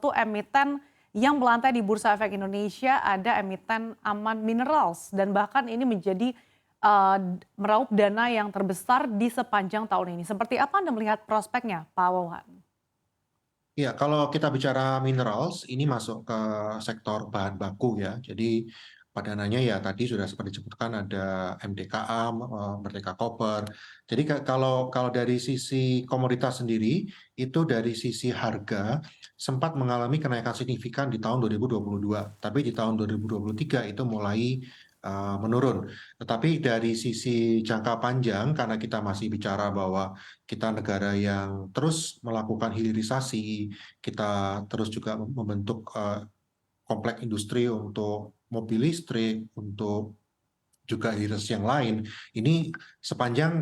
satu emiten yang melantai di Bursa Efek Indonesia, ada emiten Aman Minerals, dan bahkan ini menjadi meraup dana yang terbesar di sepanjang tahun ini. Seperti apa Anda melihat prospeknya, Pak Wawan? Ya, kalau kita bicara minerals, ini masuk ke sektor bahan baku ya. Jadi padanannya ya tadi sudah seperti disebutkan ada MDKA, Merdeka Copper. Jadi kalau kalau dari sisi komoditas sendiri, itu dari sisi harga sempat mengalami kenaikan signifikan di tahun 2022. Tapi di tahun 2023 itu mulai menurun. Tetapi dari sisi jangka panjang, karena kita masih bicara bahwa kita negara yang terus melakukan hilirisasi, kita terus juga membentuk kompleks industri untuk mobil listrik, untuk juga hilirisasi yang lain. Ini sepanjang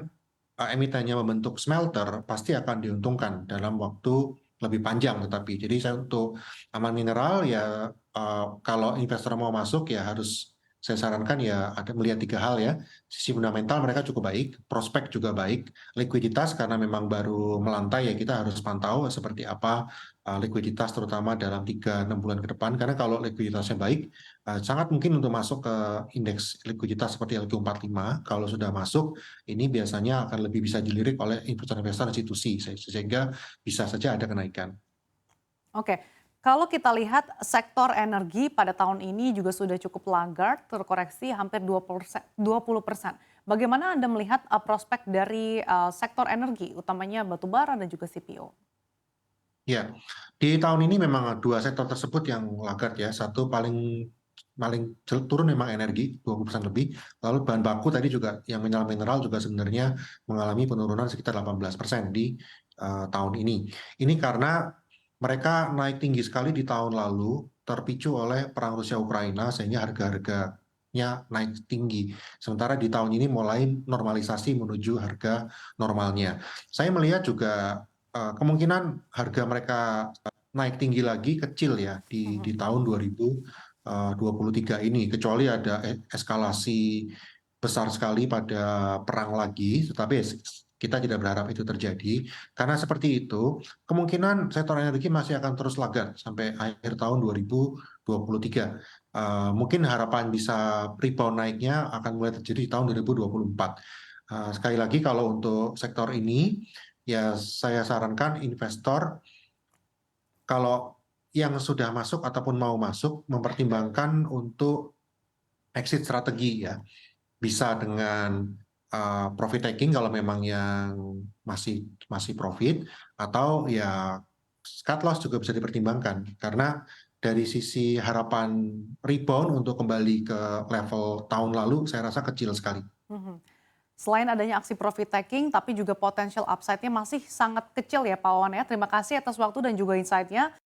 emitennya membentuk smelter, pasti akan diuntungkan dalam waktu lebih panjang. Tetapi jadi saya untuk Aman Mineral ya, kalau investor mau masuk ya harus saya sarankan ya ada melihat tiga hal ya. Sisi fundamental mereka cukup baik, prospek juga baik, likuiditas karena memang baru melantai ya kita harus pantau seperti apa likuiditas terutama dalam 3-6 bulan ke depan. Karena kalau likuiditasnya baik, sangat mungkin untuk masuk ke indeks likuiditas seperti LQ45. Kalau sudah masuk, ini biasanya akan lebih bisa dilirik oleh investor-investor institusi, sehingga bisa saja ada kenaikan. Oke, kalau kita lihat sektor energi pada tahun ini juga sudah cukup laggard, terkoreksi hampir 20%. Bagaimana Anda melihat prospek dari sektor energi, utamanya batubara dan juga CPO? Ya, di tahun ini memang dua sektor tersebut yang laggard ya. Satu paling paling turun memang energi 20% lebih. Lalu bahan baku tadi juga yang mineral-mineral juga sebenarnya mengalami penurunan sekitar 18% di tahun ini. Ini karena mereka naik tinggi sekali di tahun lalu terpicu oleh perang Rusia Ukraina sehingga harga-harganya naik tinggi. Sementara di tahun ini mulai normalisasi menuju harga normalnya. Saya melihat juga kemungkinan harga mereka naik tinggi lagi kecil ya di Mhm. tahun 2023 ini, kecuali ada eskalasi besar sekali pada perang lagi, tetapi kita tidak berharap itu terjadi. Karena seperti itu, kemungkinan sektor energi masih akan terus laggard sampai akhir tahun 2023. Mungkin harapan bisa rebound naiknya akan mulai terjadi di tahun 2024. Sekali lagi kalau untuk sektor ini, ya saya sarankan investor kalau yang sudah masuk ataupun mau masuk mempertimbangkan untuk exit strategi ya. Bisa dengan profit taking kalau memang yang masih masih profit, atau ya cut loss juga bisa dipertimbangkan karena dari sisi harapan rebound untuk kembali ke level tahun lalu saya rasa kecil sekali. Mhm. Selain adanya aksi profit taking, tapi juga potensial upside-nya masih sangat kecil ya Pak Wawan ya. Terima kasih atas waktu dan juga insight-nya.